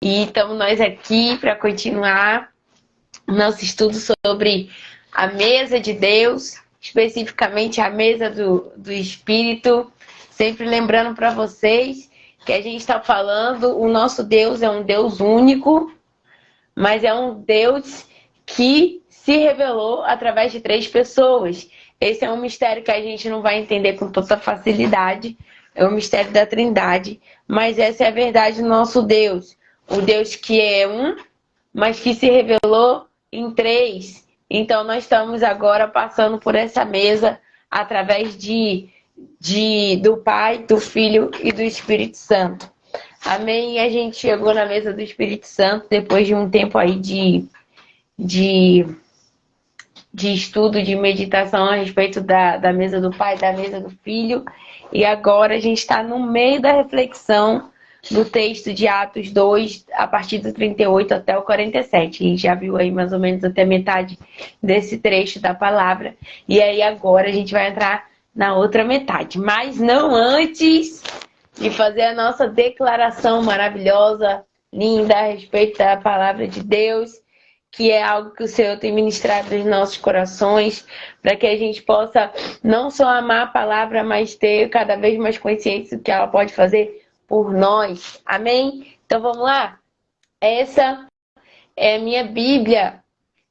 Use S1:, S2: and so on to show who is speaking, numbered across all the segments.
S1: E estamos nós aqui para continuar o nosso estudo sobre a mesa de Deus, especificamente a mesa do Espírito. Sempre lembrando para vocês que a gente está falando, o nosso Deus é um Deus único, mas é um Deus que se revelou através de 3 pessoas. Esse é um mistério que a gente não vai entender com toda facilidade, é o mistério da Trindade, mas essa é a verdade do nosso Deus. O Deus que é um, mas que se revelou em 3. Então nós estamos agora passando por essa mesa através do Pai, do Filho e do Espírito Santo. Amém? E a gente chegou na mesa do Espírito Santo depois de um tempo aí de estudo, de meditação a respeito da mesa do Pai, da mesa do Filho. E agora a gente está no meio da reflexão do texto de Atos 2, a partir do 38 até o 47. A gente já viu aí mais ou menos até metade desse trecho da palavra. E aí agora a gente vai entrar na outra metade. Mas não antes de fazer a nossa declaração maravilhosa, linda, a respeito da palavra de Deus, que é algo que o Senhor tem ministrado nos nossos corações, para que a gente possa não só amar a palavra, mas ter cada vez mais consciência do que ela pode fazer por nós. Amém? Então vamos lá? Essa é a minha Bíblia.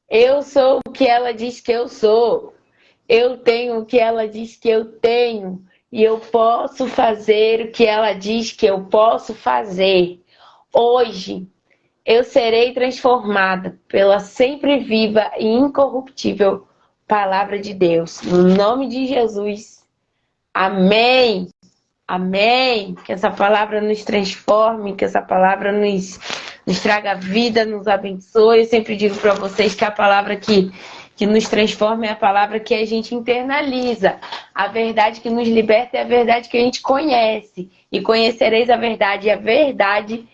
S1: Eu sou o que ela diz que eu sou. Eu tenho o que ela diz que eu tenho. E eu posso fazer o que ela diz que eu posso fazer. Hoje eu serei transformada pela sempre viva e incorruptível palavra de Deus. No nome de Jesus. Amém. Amém. Que essa palavra nos transforme, que essa palavra nos traga vida, nos abençoe. Eu sempre digo para vocês que a palavra que nos transforma é a palavra que a gente internaliza. A verdade que nos liberta é a verdade que a gente conhece. E conhecereis a verdade, e a verdade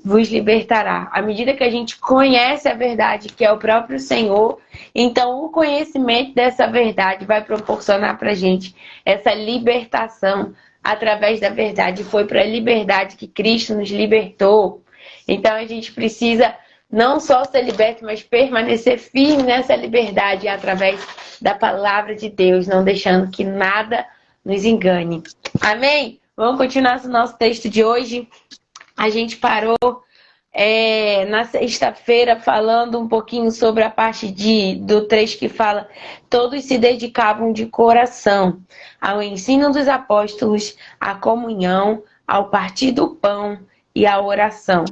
S1: vos libertará. À medida que a gente conhece a verdade, que é o próprio Senhor, então o conhecimento dessa verdade vai proporcionar para a gente essa libertação através da verdade. Foi para a liberdade que Cristo nos libertou. Então a gente precisa não só ser liberto, mas permanecer firme nessa liberdade através da palavra de Deus, não deixando que nada nos engane. Amém? Vamos continuar o nosso texto de hoje. A gente parou na sexta-feira falando um pouquinho sobre a parte do trecho que fala: todos se dedicavam de coração ao ensino dos apóstolos, à comunhão, ao partir do pão e à oração.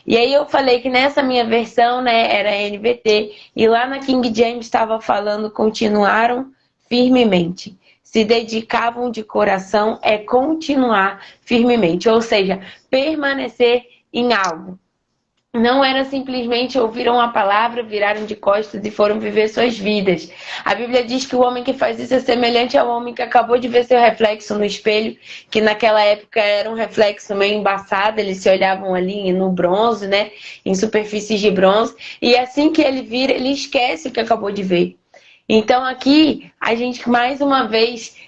S1: E aí eu falei que nessa minha versão, era NVT, e lá na King James estava falando: continuaram firmemente. Se dedicavam de coração é continuar firmemente, ou seja, permanecer em algo. Não era simplesmente ouviram a palavra, viraram de costas e foram viver suas vidas. A Bíblia diz que o homem que faz isso é semelhante ao homem que acabou de ver seu reflexo no espelho, que naquela época era um reflexo meio embaçado, eles se olhavam ali no bronze, em superfícies de bronze, e assim que ele vira, ele esquece o que acabou de ver. Então aqui a gente mais uma vez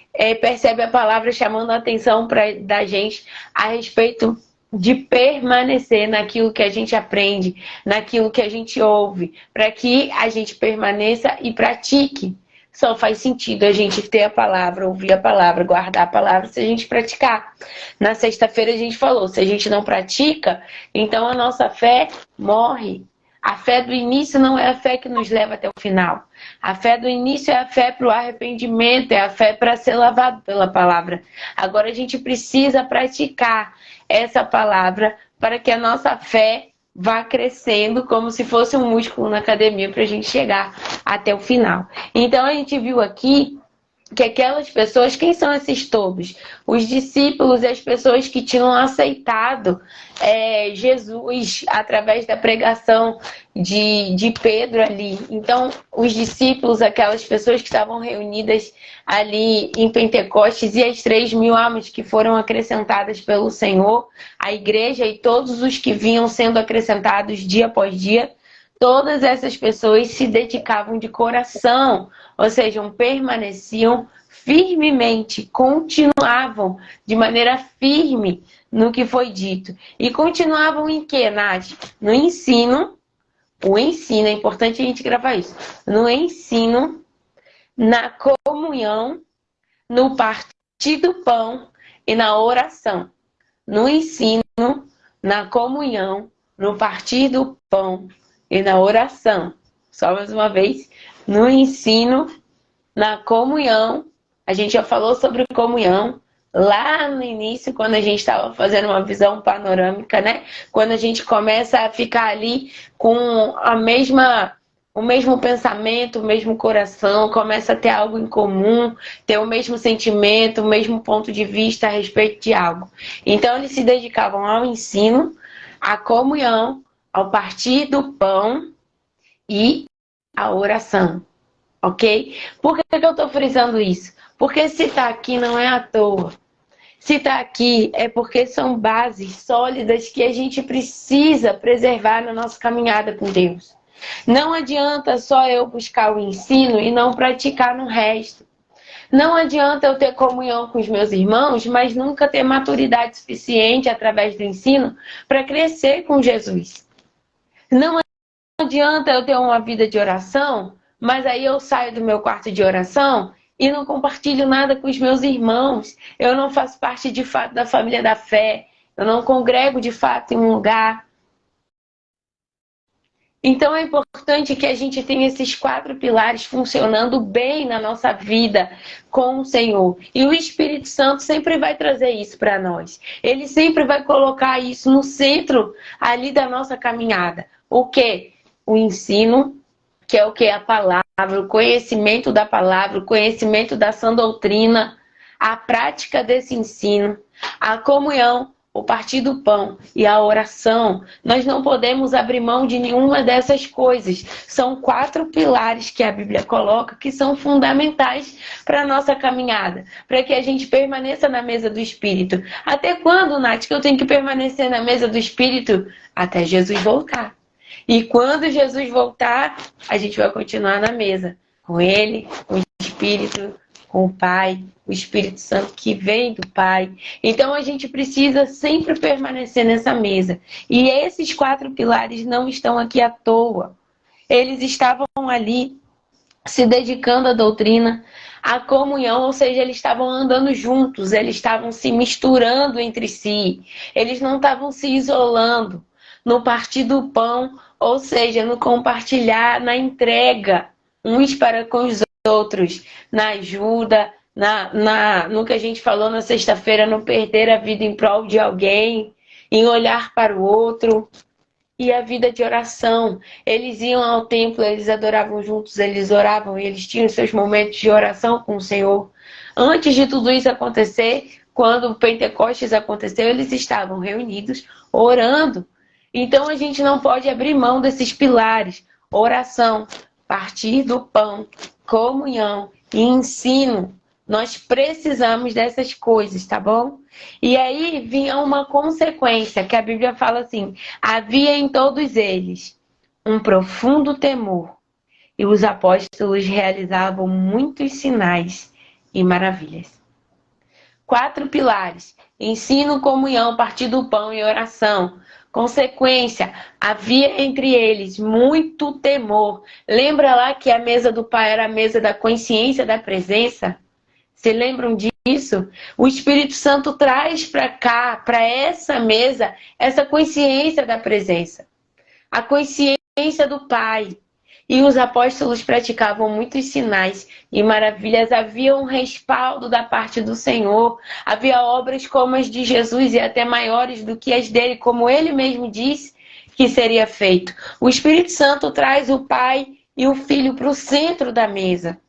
S1: percebe a palavra chamando a atenção da gente a respeito de permanecer naquilo que a gente aprende, naquilo que a gente ouve, para que a gente permaneça e pratique. Só faz sentido a gente ter a palavra, ouvir a palavra, guardar a palavra, se a gente praticar. Na sexta-feira a gente falou, se a gente não pratica, então a nossa fé morre. A fé do início não é a fé que nos leva até o final. A fé do início é a fé para o arrependimento, é a fé para ser lavado pela palavra. Agora a gente precisa praticar essa palavra para que a nossa fé vá crescendo como se fosse um músculo na academia para a gente chegar até o final. Então a gente viu aqui que aquelas pessoas, quem são esses todos? Os discípulos e as pessoas que tinham aceitado Jesus através da pregação de Pedro ali. Então, os discípulos, aquelas pessoas que estavam reunidas ali em Pentecostes, e as 3.000 almas que foram acrescentadas pelo Senhor, a igreja e todos os que vinham sendo acrescentados dia após dia, todas essas pessoas se dedicavam de coração, ou seja, permaneciam firmemente, continuavam de maneira firme no que foi dito. E continuavam em quê, Nath? No ensino. O ensino, é importante a gente gravar isso. No ensino, na comunhão, no partir do pão e na oração. No ensino, na comunhão, no partir do pão e na oração. Só mais uma vez. No ensino, na comunhão. A gente já falou sobre comunhão lá no início, quando a gente estava fazendo uma visão panorâmica, né? Quando a gente começa a ficar ali com o mesmo pensamento, o mesmo coração, começa a ter algo em comum, ter o mesmo sentimento, o mesmo ponto de vista a respeito de algo. Então, eles se dedicavam ao ensino, à comunhão, ao partir do pão e à oração. Ok? Por que eu estou frisando isso? Porque se está aqui não é à toa. Se está aqui é porque são bases sólidas que a gente precisa preservar na nossa caminhada com Deus. Não adianta só eu buscar o ensino e não praticar no resto. Não adianta eu ter comunhão com os meus irmãos, mas nunca ter maturidade suficiente através do ensino para crescer com Jesus. Não adianta eu ter uma vida de oração, mas aí eu saio do meu quarto de oração e não compartilho nada com os meus irmãos. Eu não faço parte de fato da família da fé. Eu não congrego de fato em um lugar. Então é importante que a gente tenha esses 4 pilares funcionando bem na nossa vida com o Senhor. E o Espírito Santo sempre vai trazer isso para nós. Ele sempre vai colocar isso no centro ali da nossa caminhada. O quê? O ensino, que é o que? A palavra, o conhecimento da palavra, o conhecimento da sã doutrina, a prática desse ensino, a comunhão, o partir do pão e a oração. Nós não podemos abrir mão de nenhuma dessas coisas. São 4 pilares que a Bíblia coloca que são fundamentais para a nossa caminhada, para que a gente permaneça na mesa do Espírito. Até quando, Nath, que eu tenho que permanecer na mesa do Espírito? Até Jesus voltar. E quando Jesus voltar, a gente vai continuar na mesa. Com Ele, com o Espírito, com o Pai, o Espírito Santo que vem do Pai. Então a gente precisa sempre permanecer nessa mesa. E esses 4 pilares não estão aqui à toa. Eles estavam ali se dedicando à doutrina, à comunhão, ou seja, eles estavam andando juntos, eles estavam se misturando entre si. Eles não estavam se isolando no partir do pão, ou seja, no compartilhar, na entrega, uns para com os outros, na ajuda, no que a gente falou na sexta-feira, no perder a vida em prol de alguém, em olhar para o outro. E a vida de oração. Eles iam ao templo, eles adoravam juntos, eles oravam, e eles tinham seus momentos de oração com o Senhor. Antes de tudo isso acontecer, quando o Pentecostes aconteceu, eles estavam reunidos, orando. Então a gente não pode abrir mão desses pilares. Oração, partir do pão, comunhão e ensino. Nós precisamos dessas coisas, tá bom? E aí vinha uma consequência, que a Bíblia fala assim: havia em todos eles um profundo temor, e os apóstolos realizavam muitos sinais e maravilhas. 4 pilares: ensino, comunhão, partir do pão e oração. Consequência, havia entre eles muito temor. Lembra lá que a mesa do Pai era a mesa da consciência da presença? Se lembram disso? O Espírito Santo traz para cá, para essa mesa, essa consciência da presença. A consciência do Pai. E os apóstolos praticavam muitos sinais e maravilhas. Havia um respaldo da parte do Senhor. Havia obras como as de Jesus e até maiores do que as dele, como ele mesmo disse que seria feito. O Espírito Santo traz o Pai e o Filho para o centro da mesa.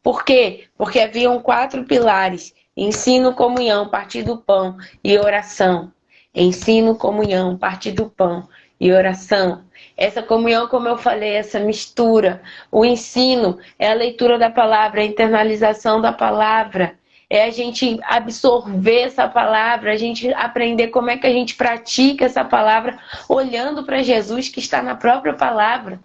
S1: Por quê? Porque haviam 4 pilares: ensino, comunhão, partir do pão e oração. Ensino, comunhão, partir do pão e oração. Essa comunhão, como eu falei, essa mistura. O ensino é a leitura da palavra, a internalização da palavra. É a gente absorver essa palavra, a gente aprender como é que a gente pratica essa palavra, olhando para Jesus que está na própria palavra.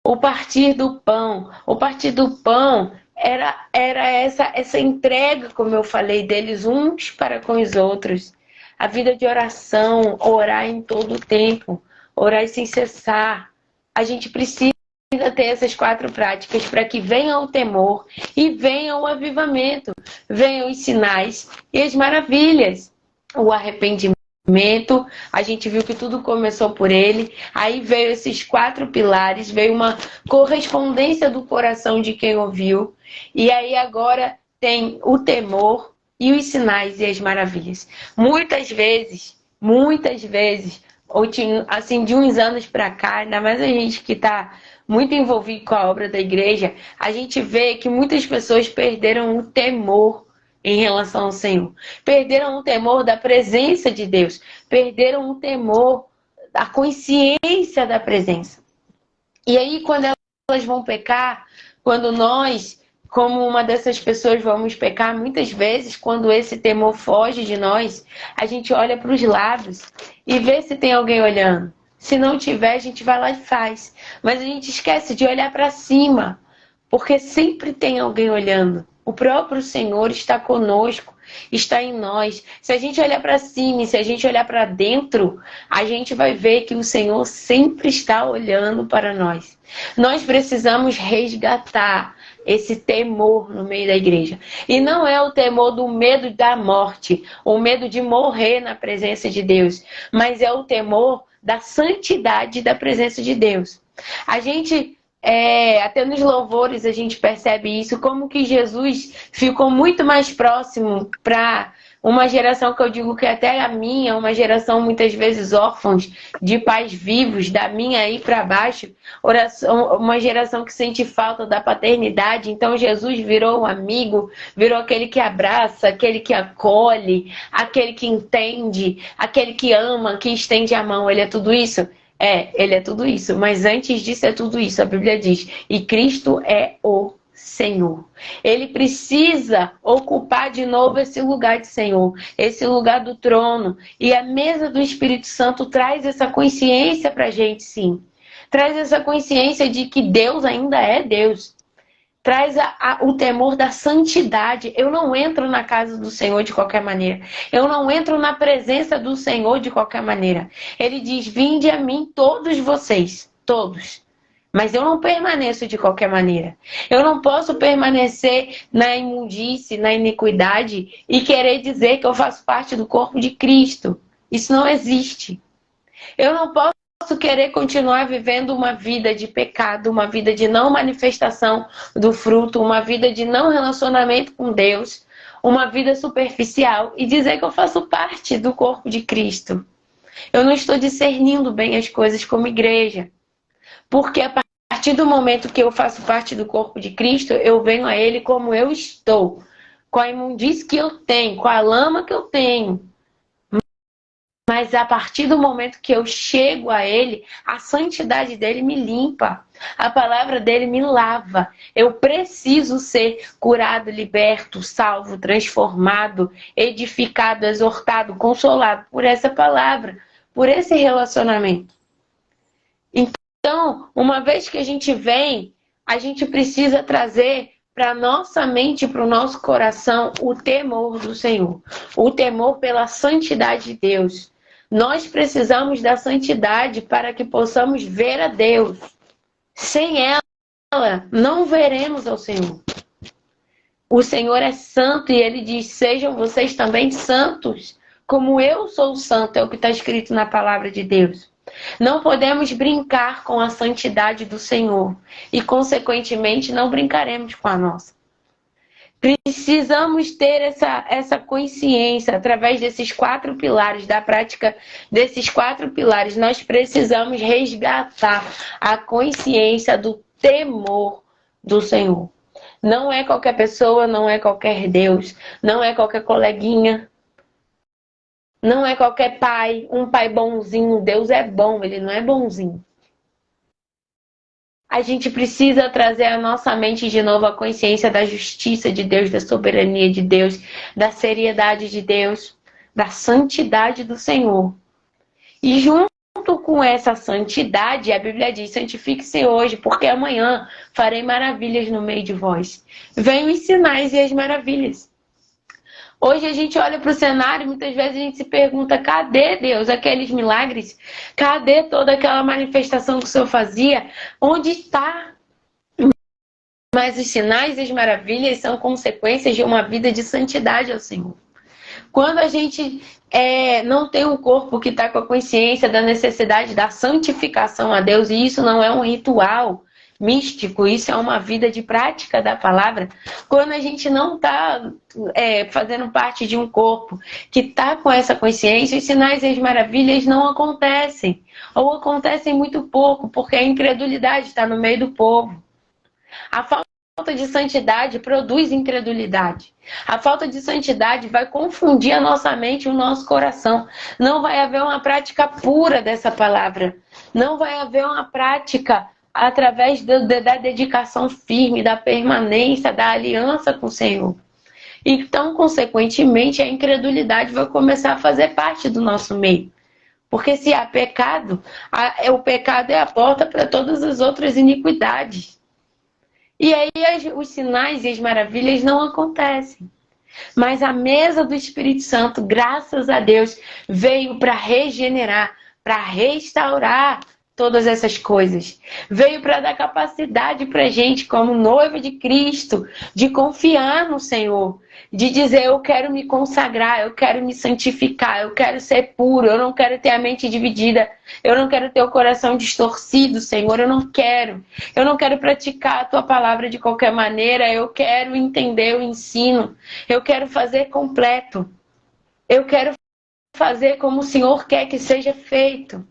S1: O partir do pão. O partir do pão era essa entrega, como eu falei, deles uns para com os outros. A vida de oração, orar em todo o tempo, orar sem cessar. A gente precisa ter essas 4 práticas para que venha o temor e venha o avivamento, venham os sinais e as maravilhas. O arrependimento, a gente viu que tudo começou por ele, aí veio esses 4 pilares, veio uma correspondência do coração de quem ouviu, e aí agora tem o temor e os sinais e as maravilhas. Muitas vezes, assim, de uns anos para cá, ainda mais a gente que está muito envolvido com a obra da igreja, a gente vê que muitas pessoas perderam o temor em relação ao Senhor. Perderam o temor da presença de Deus. Perderam o temor da consciência da presença. E aí, quando elas vão pecar, quando nós, como uma dessas pessoas, vamos pecar, muitas vezes, quando esse temor foge de nós, a gente olha para os lados e vê se tem alguém olhando. Se não tiver, a gente vai lá e faz. Mas a gente esquece de olhar para cima, porque sempre tem alguém olhando. O próprio Senhor está conosco, está em nós. Se a gente olhar para cima e se a gente olhar para dentro, a gente vai ver que o Senhor sempre está olhando para nós. Nós precisamos resgatar esse temor no meio da igreja. E não é o temor do medo da morte, o medo de morrer na presença de Deus, mas é o temor da santidade da presença de Deus. A gente, até nos louvores a gente percebe isso, como que Jesus ficou muito mais próximo para uma geração que eu digo que até a minha, uma geração muitas vezes órfãos de pais vivos, da minha aí para baixo, uma geração que sente falta da paternidade. Então Jesus virou um amigo, virou aquele que abraça, aquele que acolhe, aquele que entende, aquele que ama, que estende a mão. Ele é tudo isso? Ele é tudo isso, mas antes disso é tudo isso, a Bíblia diz, e Cristo é o Senhor. Ele precisa ocupar de novo esse lugar de Senhor, esse lugar do trono, e a mesa do Espírito Santo traz essa consciência pra gente, sim. Traz essa consciência de que Deus ainda é Deus. Traz o temor da santidade. Eu não entro na casa do Senhor de qualquer maneira. Eu não entro na presença do Senhor de qualquer maneira. Ele diz, vinde a mim todos vocês, todos. Mas eu não permaneço de qualquer maneira. Eu não posso permanecer na imundície, na iniquidade e querer dizer que eu faço parte do corpo de Cristo. Isso não existe. Eu não posso querer continuar vivendo uma vida de pecado, uma vida de não manifestação do fruto, uma vida de não relacionamento com Deus, uma vida superficial e dizer que eu faço parte do corpo de Cristo. Eu não estou discernindo bem as coisas como igreja. Porque a partir do momento que eu faço parte do corpo de Cristo, eu venho a Ele como eu estou, com a imundície que eu tenho, com a lama que eu tenho. Mas a partir do momento que eu chego a Ele, a santidade dele me limpa. A palavra dele me lava. Eu preciso ser curado, liberto, salvo, transformado, edificado, exortado, consolado por essa palavra, por esse relacionamento. Então, uma vez que a gente vem, a gente precisa trazer para a nossa mente, para o nosso coração, o temor do Senhor. O temor pela santidade de Deus. Nós precisamos da santidade para que possamos ver a Deus. Sem ela, não veremos ao Senhor. O Senhor é santo e Ele diz, sejam vocês também santos, como eu sou santo, é o que está escrito na palavra de Deus. Não podemos brincar com a santidade do Senhor e, consequentemente, não brincaremos com a nossa. Precisamos ter essa consciência através desses 4 pilares, da prática desses 4 pilares. Nós precisamos resgatar a consciência do temor do Senhor. Não é qualquer pessoa, não é qualquer Deus, não é qualquer coleguinha, não é qualquer pai, um pai bonzinho. Deus é bom, Ele não é bonzinho. A gente precisa trazer à nossa mente de novo a consciência da justiça de Deus, da soberania de Deus, da seriedade de Deus, da santidade do Senhor. E junto com essa santidade, a Bíblia diz, santifique-se hoje, porque amanhã farei maravilhas no meio de vós. Venham os sinais e as maravilhas. Hoje a gente olha para o cenário e muitas vezes a gente se pergunta, cadê Deus? Aqueles milagres? Cadê toda aquela manifestação que o Senhor fazia? Onde está? Mas os sinais e as maravilhas são consequências de uma vida de santidade ao Senhor. Quando a gente não tem um corpo que está com a consciência da necessidade da santificação a Deus, e isso não é um ritual místico, isso é uma vida de prática da palavra. Quando a gente não está fazendo parte de um corpo que está com essa consciência, os sinais e as maravilhas não acontecem. Ou acontecem muito pouco, porque a incredulidade está no meio do povo. A falta de santidade produz incredulidade. A falta de santidade vai confundir a nossa mente e o nosso coração. Não vai haver uma prática pura dessa palavra. Não vai haver uma prática através da dedicação firme, da permanência, da aliança com o Senhor. Então, consequentemente, a incredulidade vai começar a fazer parte do nosso meio. Porque se há pecado, o pecado é a porta para todas as outras iniquidades. E aí os sinais e as maravilhas não acontecem. Mas a mesa do Espírito Santo, graças a Deus, veio para regenerar, para restaurar todas essas coisas. Veio para dar capacidade para a gente, como noiva de Cristo, de confiar no Senhor. De dizer, eu quero me consagrar, eu quero me santificar, eu quero ser puro, eu não quero ter a mente dividida, eu não quero ter o coração distorcido, Senhor, eu não quero. Eu não quero praticar a Tua palavra de qualquer maneira, eu quero entender o ensino, eu quero fazer completo. Eu quero fazer como o Senhor quer que seja feito.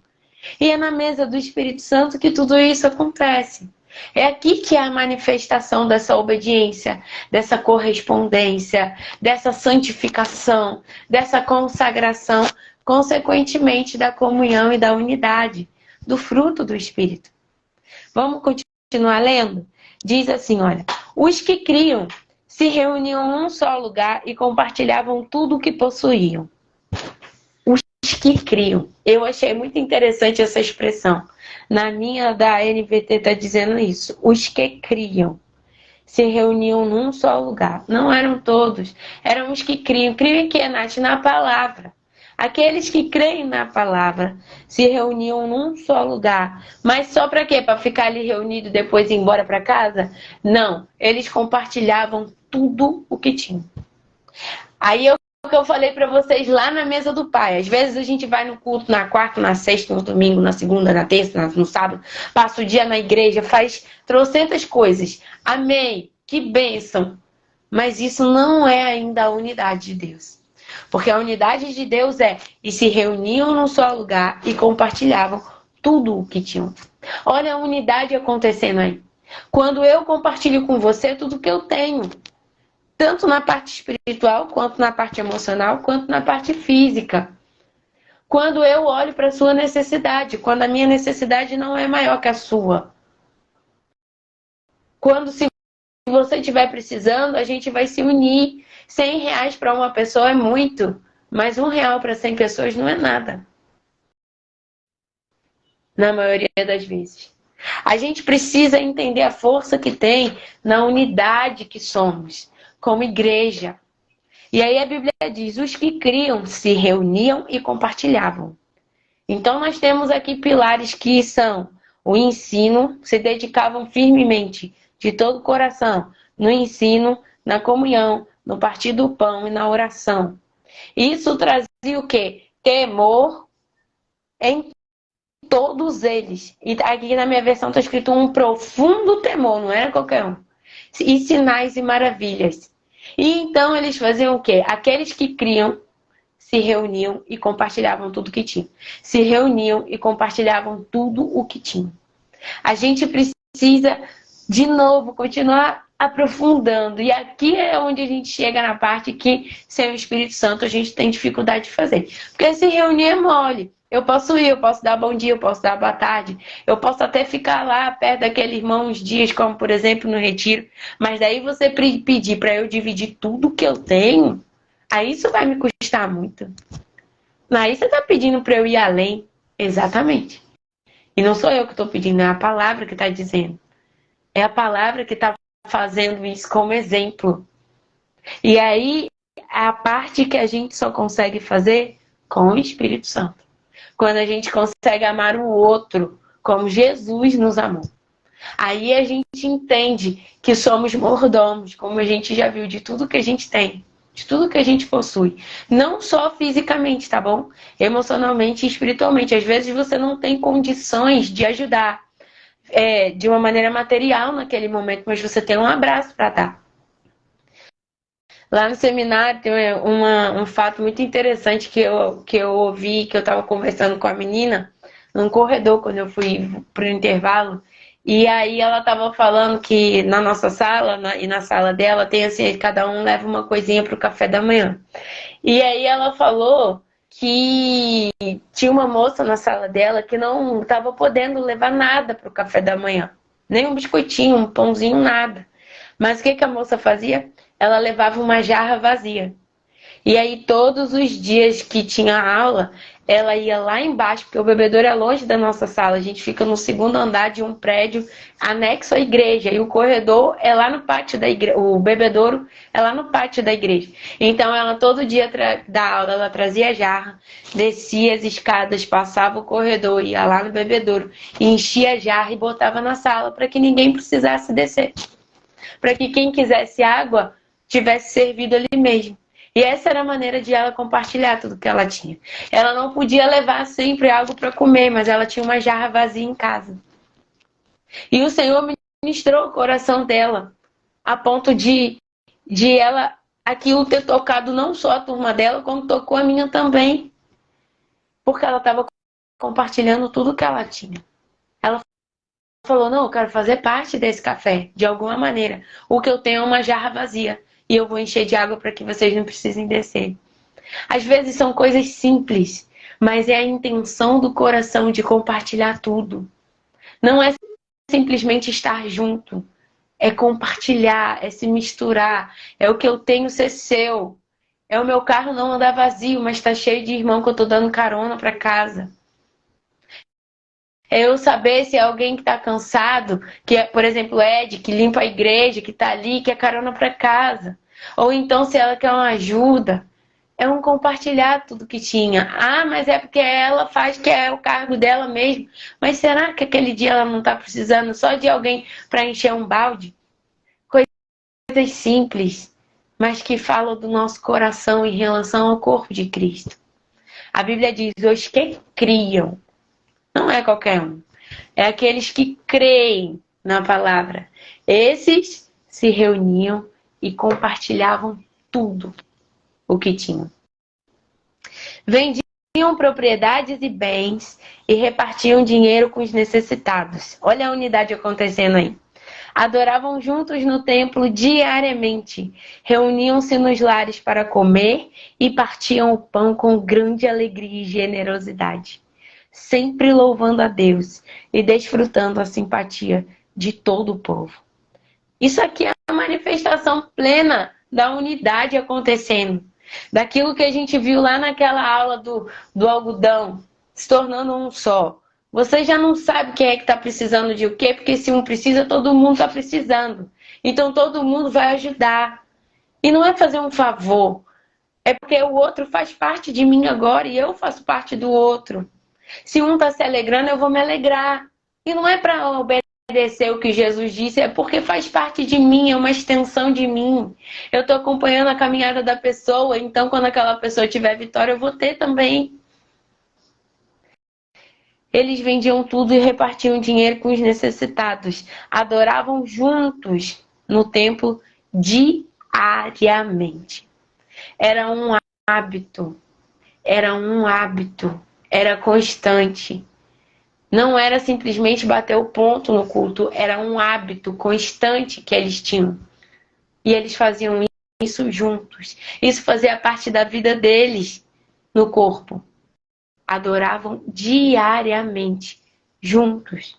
S1: E é na mesa do Espírito Santo que tudo isso acontece. É aqui que há a manifestação dessa obediência, dessa correspondência, dessa santificação, dessa consagração, consequentemente da comunhão e da unidade, do fruto do Espírito. Vamos continuar lendo? Diz assim, olha, os que criam se reuniam num só lugar e compartilhavam tudo o que possuíam. Os que criam. Eu achei muito interessante essa expressão. Na minha da NVT está dizendo isso. Os que criam se reuniam num só lugar. Não eram todos. Eram os que criam. Criam em que, Nath? Na palavra. Aqueles que creem na palavra se reuniam num só lugar. Mas só para quê? Para ficar ali reunido e depois ir embora para casa? Não. Eles compartilhavam tudo o que tinham. Aí o que eu falei para vocês lá na mesa do Pai. Às vezes a gente vai no culto na quarta, na sexta, no domingo, na segunda, na terça, no sábado, passa o dia na igreja, faz trocentas coisas. Amém, que bênção. Mas isso não é ainda a unidade de Deus. Porque a unidade de Deus e se reuniam num só lugar e compartilhavam tudo o que tinham. Olha a unidade acontecendo aí. Quando eu compartilho com você tudo que eu tenho. Tanto na parte espiritual, quanto na parte emocional, quanto na parte física. Quando eu olho para a sua necessidade, quando a minha necessidade não é maior que a sua. Quando se você estiver precisando, a gente vai se unir. R$100 para uma pessoa é muito, mas R$1 para 100 pessoas não é nada. Na maioria das vezes. A gente precisa entender a força que tem na unidade que somos. Como igreja. E aí a Bíblia diz, os que criam se reuniam e compartilhavam. Então nós temos aqui pilares que são o ensino, se dedicavam firmemente, de todo o coração, no ensino, na comunhão, no partir do pão e na oração. Isso trazia o quê? Temor em todos eles. E aqui na minha versão está escrito um profundo temor, não era qualquer um. E sinais e maravilhas. E então eles faziam o quê? Aqueles que criam se reuniam e compartilhavam tudo que tinham. Se reuniam e compartilhavam tudo o que tinham. A gente precisa, de novo, continuar aprofundando. E aqui é onde a gente chega na parte que, sem o Espírito Santo, a gente tem dificuldade de fazer. Porque se reunir é mole. Eu posso ir, eu posso dar bom dia, eu posso dar boa tarde. Eu posso até ficar lá perto daquele irmão uns dias, como por exemplo no retiro. Mas daí você pedir para eu dividir tudo que eu tenho, aí isso vai me custar muito. Aí você está pedindo para eu ir além. Exatamente. E não sou eu que estou pedindo, é a palavra que está dizendo. É a palavra que está fazendo isso como exemplo. E aí, a parte que a gente só consegue fazer com o Espírito Santo. Quando a gente consegue amar o outro como Jesus nos amou. Aí a gente entende que somos mordomos, como a gente já viu, de tudo que a gente tem, de tudo que a gente possui. Não só fisicamente, tá bom? Emocionalmente e espiritualmente. Às vezes você não tem condições de ajudar de uma maneira material naquele momento, mas você tem um abraço para dar. Lá no seminário tem um fato muito interessante que eu ouvi, que eu estava conversando com a menina num corredor quando eu fui pro intervalo. E aí ela estava falando que na nossa sala e na sala dela tem assim, cada um leva uma coisinha pro café da manhã. E aí ela falou que tinha uma moça na sala dela que não estava podendo levar nada pro café da manhã. Nem um biscoitinho, um pãozinho, nada. Mas o que a moça fazia? Ela levava uma jarra vazia. E aí, todos os dias que tinha aula, ela ia lá embaixo, porque o bebedouro é longe da nossa sala. A gente fica no segundo andar de um prédio anexo à igreja. E o corredor é lá no pátio da igreja. O bebedouro é lá no pátio da igreja. Então, ela todo dia da aula, ela trazia a jarra, descia as escadas, passava o corredor, ia lá no bebedouro, enchia a jarra e botava na sala para que ninguém precisasse descer. Para que quem quisesse água tivesse servido ali mesmo. E essa era a maneira de ela compartilhar tudo que ela tinha. Ela não podia levar sempre algo para comer, mas ela tinha uma jarra vazia em casa. E o Senhor ministrou o coração dela, a ponto de ela, aquilo ter tocado não só a turma dela, como tocou a minha também. Porque ela estava compartilhando tudo que ela tinha. Ela falou, não, eu quero fazer parte desse café, de alguma maneira. O que eu tenho é uma jarra vazia. E eu vou encher de água para que vocês não precisem descer. Às vezes são coisas simples, mas é a intenção do coração de compartilhar tudo. Não é simplesmente estar junto. É compartilhar, é se misturar. É o que eu tenho ser seu. É o meu carro não andar vazio, mas está cheio de irmão que eu estou dando carona para casa. É eu saber se é alguém que está cansado, que é, por exemplo, Ed, que limpa a igreja, que está ali, que é carona para casa. Ou então se ela quer uma ajuda, é um compartilhar tudo que tinha. Ah, mas é porque ela faz que é o cargo dela mesmo. Mas será que aquele dia ela não está precisando só de alguém para encher um balde? Coisas simples, mas que falam do nosso coração em relação ao corpo de Cristo. A Bíblia diz, os que criam. Não é qualquer um. É aqueles que creem na palavra. Esses se reuniam e compartilhavam tudo o que tinham. Vendiam propriedades e bens e repartiam dinheiro com os necessitados. Olha a unidade acontecendo aí. Adoravam juntos no templo diariamente. Reuniam-se nos lares para comer e partiam o pão com grande alegria e generosidade, sempre louvando a Deus e desfrutando a simpatia de todo o povo. Isso aqui é a manifestação plena da unidade acontecendo. Daquilo que a gente viu lá naquela aula do algodão, se tornando um só. Você já não sabe quem é que está precisando de o quê, porque se um precisa, todo mundo está precisando. Então todo mundo vai ajudar. E não é fazer um favor, é porque o outro faz parte de mim agora e eu faço parte do outro. Se um está se alegrando, eu vou me alegrar. E não é para obedecer o que Jesus disse, é porque faz parte de mim, é uma extensão de mim. Eu estou acompanhando a caminhada da pessoa, então quando aquela pessoa tiver vitória, eu vou ter também. Eles vendiam tudo e repartiam dinheiro com os necessitados. Adoravam juntos no templo diariamente. Era um hábito. Era um hábito. Era constante. Não era simplesmente bater o ponto no culto. Era um hábito constante que eles tinham. E eles faziam isso juntos. Isso fazia parte da vida deles no corpo. Adoravam diariamente, juntos.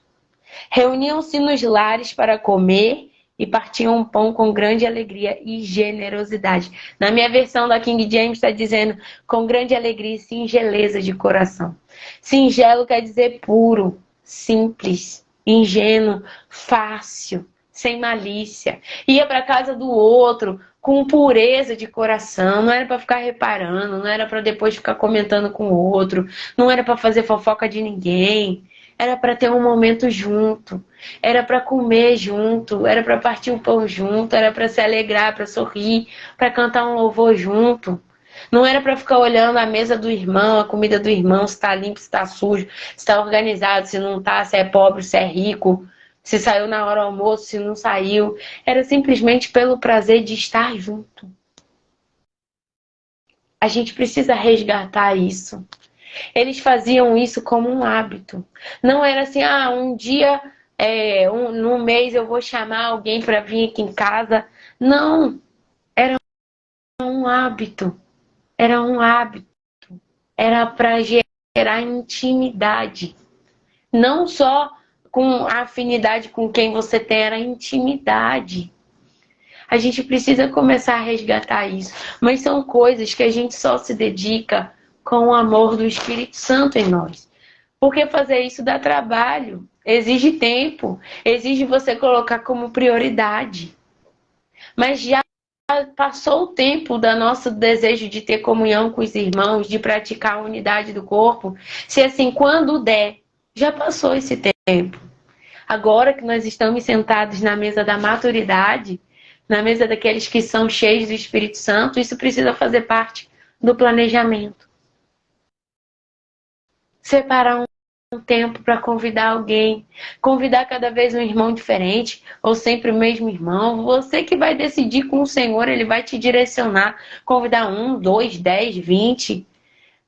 S1: Reuniam-se nos lares para comer e partiam um pão com grande alegria e generosidade. Na minha versão da King James está dizendo com grande alegria e singeleza de coração. Singelo quer dizer puro. simples, ingênuo, fácil, sem malícia. Ia para casa do outro com pureza de coração. Não era para ficar reparando, não era para depois ficar comentando com o outro, não era para fazer fofoca de ninguém. Era para ter um momento junto, era para comer junto, era para partir o pão junto, era para se alegrar, para sorrir, para cantar um louvor junto. Não era para ficar olhando a mesa do irmão, a comida do irmão, se está limpo, se está sujo, se está organizado, se não está, se é pobre, se é rico, se saiu na hora do almoço, se não saiu. Era simplesmente pelo prazer de estar junto. A gente precisa resgatar isso. Eles faziam isso como um hábito. Não era assim, um dia, no mês eu vou chamar alguém para vir aqui em casa. Não, era um hábito. Era um hábito. Era para gerar intimidade. Não só com a afinidade com quem você tem, era intimidade. A gente precisa começar a resgatar isso. Mas são coisas que a gente só se dedica com o amor do Espírito Santo em nós. Porque fazer isso dá trabalho, exige tempo, exige você colocar como prioridade. Mas já passou o tempo do nosso desejo de ter comunhão com os irmãos, de praticar a unidade do corpo. Se assim, quando der, já passou esse tempo. Agora que nós estamos sentados na mesa da maturidade, na mesa daqueles que são cheios do Espírito Santo, isso precisa fazer parte do planejamento. Separar um tempo para convidar alguém, convidar cada vez um irmão diferente, ou sempre o mesmo irmão. Você que vai decidir com o Senhor, Ele vai te direcionar, convidar 1, 2, 10, 20.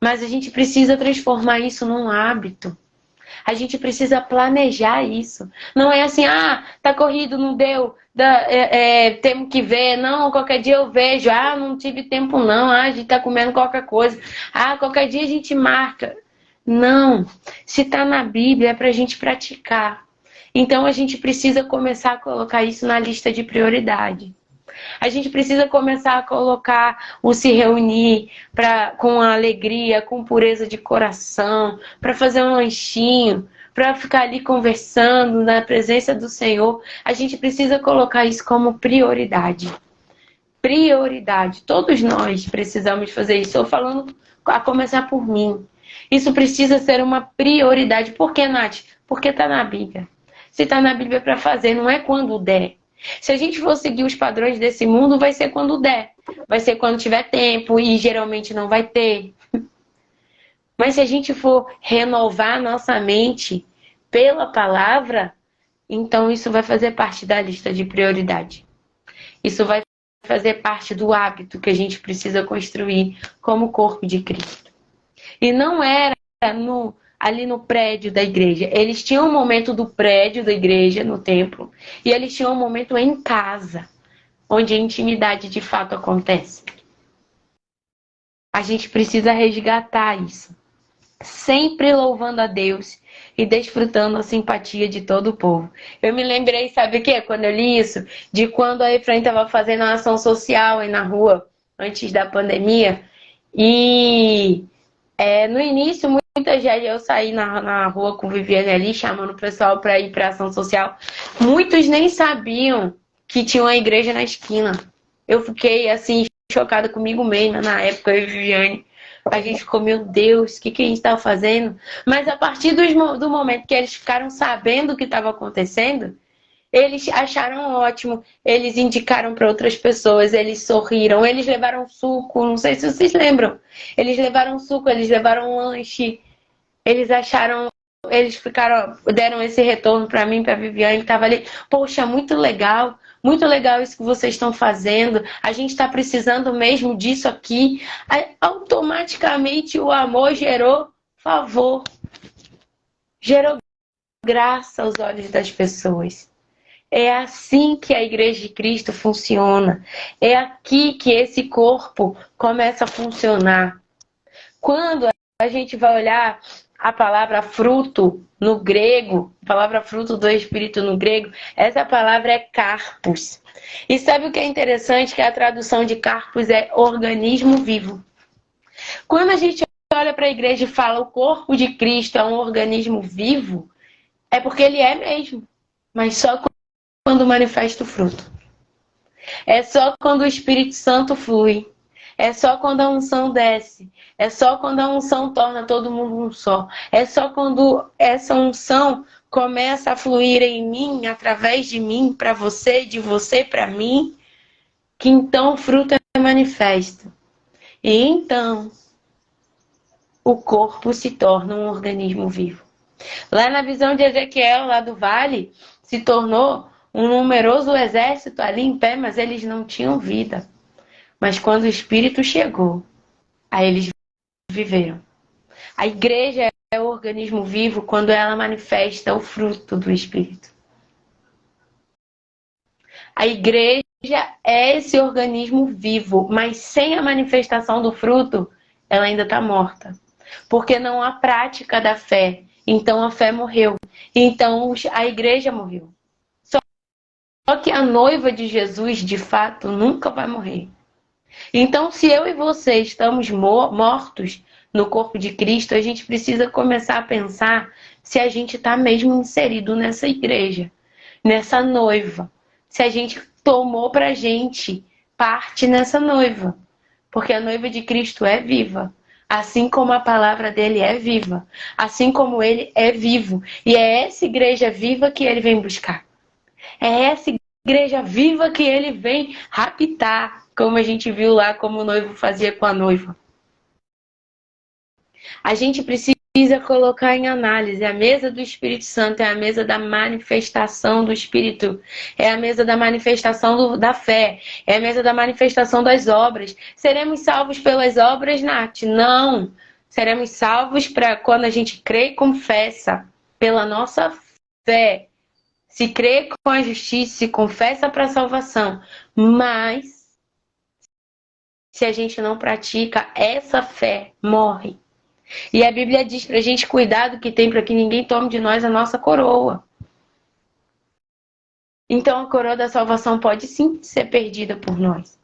S1: Mas a gente precisa transformar isso num hábito. A gente precisa planejar isso. Não é assim, tá corrido, não deu, temos que ver, não, qualquer dia eu vejo, não tive tempo não, a gente tá comendo qualquer coisa, qualquer dia a gente marca. Não, se está na Bíblia é para a gente praticar. Então a gente precisa começar a colocar isso na lista de prioridade. A gente precisa começar a colocar o se reunir com alegria, com pureza de coração, para fazer um lanchinho, para ficar ali conversando na presença do Senhor. A gente precisa colocar isso como prioridade. Prioridade. Todos nós precisamos fazer isso. Estou falando a começar por mim. Isso precisa ser uma prioridade. Por que, Nath? Porque está na Bíblia. Se está na Bíblia para fazer, não é quando der. Se a gente for seguir os padrões desse mundo, vai ser quando der. Vai ser quando tiver tempo e geralmente não vai ter. Mas se a gente for renovar nossa mente pela palavra, então isso vai fazer parte da lista de prioridade. Isso vai fazer parte do hábito que a gente precisa construir como corpo de Cristo. E não era ali no prédio da igreja. Eles tinham um momento do prédio da igreja, no templo, e eles tinham um momento em casa, onde a intimidade de fato acontece. A gente precisa resgatar isso. Sempre louvando a Deus e desfrutando a simpatia de todo o povo. Eu me lembrei, sabe o quê? Quando eu li isso, de quando a Efraim estava fazendo uma ação social aí na rua, antes da pandemia, e no início, muitas vezes eu saí na rua com Viviane ali, chamando o pessoal para ir para ação social. Muitos nem sabiam que tinha uma igreja na esquina. Eu fiquei assim, chocada comigo mesma na época, eu e Viviane. A gente ficou, meu Deus, o que a gente estava fazendo? Mas a partir do momento que eles ficaram sabendo o que estava acontecendo, eles acharam ótimo, eles indicaram para outras pessoas, eles sorriram, eles levaram suco, não sei se vocês lembram. Eles levaram suco, eles levaram lanche, eles deram esse retorno para mim, para a Viviane, que estava ali. Poxa, muito legal isso que vocês estão fazendo. A gente está precisando mesmo disso aqui. Aí, automaticamente o amor gerou favor, gerou graça aos olhos das pessoas. É assim que a Igreja de Cristo funciona. É aqui que esse corpo começa a funcionar. Quando a gente vai olhar a palavra fruto no grego, a palavra fruto do Espírito no grego, essa palavra é karpos. E sabe o que é interessante? Que a tradução de karpos é organismo vivo. Quando a gente olha para a igreja e fala o corpo de Cristo é um organismo vivo, É porque ele é mesmo. Mas só quando manifesta o fruto. É só quando o Espírito Santo flui. É só quando a unção desce. É só quando a unção torna todo mundo um só. É só quando essa unção começa a fluir em mim, através de mim, para você, de você para mim, que então o fruto é manifesto. E então o corpo se torna um organismo vivo. Lá na visão de Ezequiel, lá do vale, se tornou um numeroso exército ali em pé, mas eles não tinham vida. Mas quando o Espírito chegou, aí eles viveram. A igreja é o organismo vivo quando ela manifesta o fruto do Espírito. A igreja é esse organismo vivo, mas sem a manifestação do fruto, ela ainda está morta. Porque não há prática da fé. Então a fé morreu. Então a igreja morreu. Só que a noiva de Jesus, de fato, nunca vai morrer. Então, se eu e você estamos mortos no corpo de Cristo, a gente precisa começar a pensar se a gente está mesmo inserido nessa igreja, nessa noiva. Se a gente tomou pra gente parte nessa noiva. Porque a noiva de Cristo é viva. Assim como a palavra dele é viva. Assim como ele é vivo. E é essa igreja viva que ele vem buscar. É essa igreja viva que ele vem raptar, como a gente viu lá como o noivo fazia com a noiva. A gente precisa colocar em análise. A mesa do Espírito Santo é a mesa da manifestação do Espírito. É a mesa da manifestação da fé. É a mesa da manifestação das obras. Seremos salvos pelas obras, Nath? Não. Seremos salvos para quando a gente crê e confessa pela nossa fé. Se crê com a justiça, se confessa para a salvação. Mas, se a gente não pratica, essa fé morre. E a Bíblia diz para a gente cuidar do que tem para que ninguém tome de nós a nossa coroa. Então a coroa da salvação pode sim ser perdida por nós.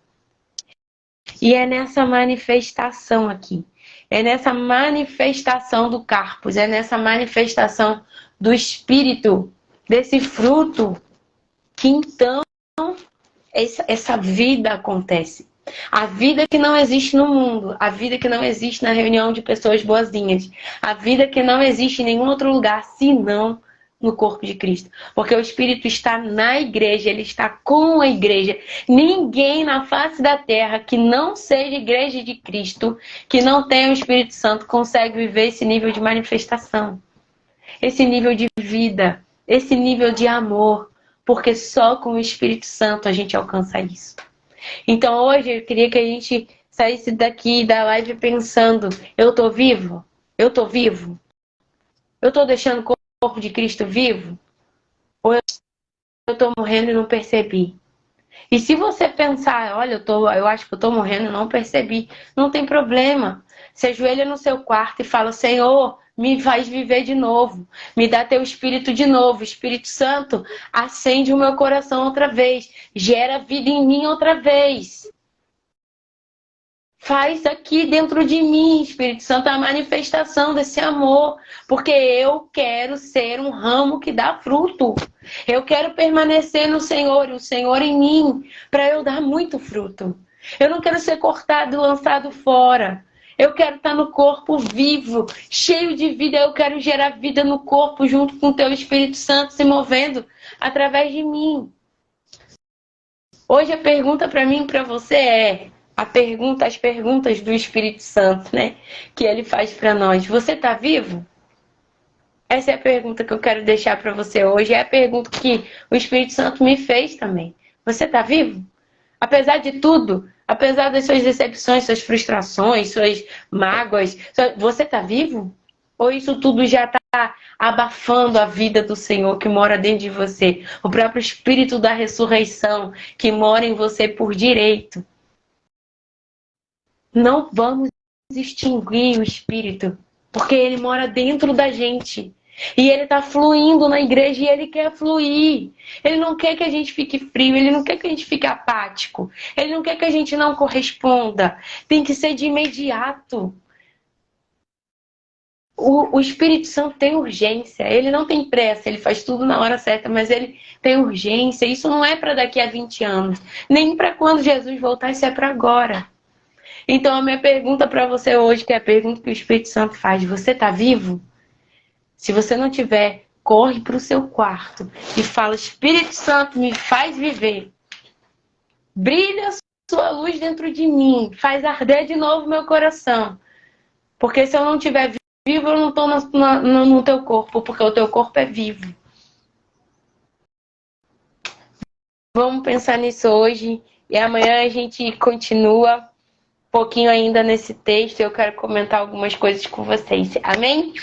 S1: E é nessa manifestação aqui. É nessa manifestação do Carpos. É nessa manifestação do Espírito, desse fruto, que então essa vida acontece. A vida que não existe no mundo, a vida que não existe na reunião de pessoas boazinhas, a vida que não existe em nenhum outro lugar, senão no corpo de Cristo. Porque o Espírito está na igreja, ele está com a igreja. Ninguém na face da terra que não seja igreja de Cristo, que não tenha o Espírito Santo, consegue viver esse nível de manifestação, esse nível de vida, esse nível de amor. Porque só com o Espírito Santo a gente alcança isso. Então hoje eu queria que a gente saísse daqui da live pensando: eu tô vivo? Eu tô vivo? Eu tô deixando o corpo de Cristo vivo? Ou eu tô morrendo e não percebi? E se você pensar: olha, eu acho que eu tô morrendo e não percebi, não tem problema. Se ajoelha no seu quarto e fala: Senhor, me faz viver de novo. Me dá teu Espírito de novo. Espírito Santo, acende o meu coração outra vez. Gera vida em mim outra vez. Faz aqui dentro de mim, Espírito Santo, a manifestação desse amor. Porque eu quero ser um ramo que dá fruto. Eu quero permanecer no Senhor e o Senhor em mim, para eu dar muito fruto. Eu não quero ser cortado e lançado fora. Eu quero estar no corpo vivo, cheio de vida. Eu quero gerar vida no corpo junto com o teu Espírito Santo se movendo através de mim. Hoje a pergunta para mim e para você é as perguntas do Espírito Santo, né? Que ele faz para nós. Você está vivo? Essa é a pergunta que eu quero deixar para você hoje. É a pergunta que o Espírito Santo me fez também. Você está vivo? Apesar de tudo, apesar das suas decepções, suas frustrações, suas mágoas, você está vivo? Ou isso tudo já está abafando a vida do Senhor que mora dentro de você? O próprio Espírito da ressurreição que mora em você por direito. Não vamos extinguir o Espírito, porque ele mora dentro da gente. E ele está fluindo na igreja e ele quer fluir. Ele não quer que a gente fique frio, ele não quer que a gente fique apático. Ele não quer que a gente não corresponda. Tem que ser de imediato. O Espírito Santo tem urgência, ele não tem pressa, ele faz tudo na hora certa, mas ele tem urgência. Isso não é para daqui a 20 anos, nem para quando Jesus voltar, isso é para agora. Então a minha pergunta para você hoje, que é a pergunta que o Espírito Santo faz: você está vivo? Se você não tiver, corre para o seu quarto e fala: Espírito Santo, me faz viver. Brilha a sua luz dentro de mim, faz arder de novo meu coração. Porque se eu não estiver vivo, eu não estou no teu corpo, porque o teu corpo é vivo. Vamos pensar nisso hoje e amanhã a gente continua um pouquinho ainda nesse texto. Eu quero comentar algumas coisas com vocês. Amém?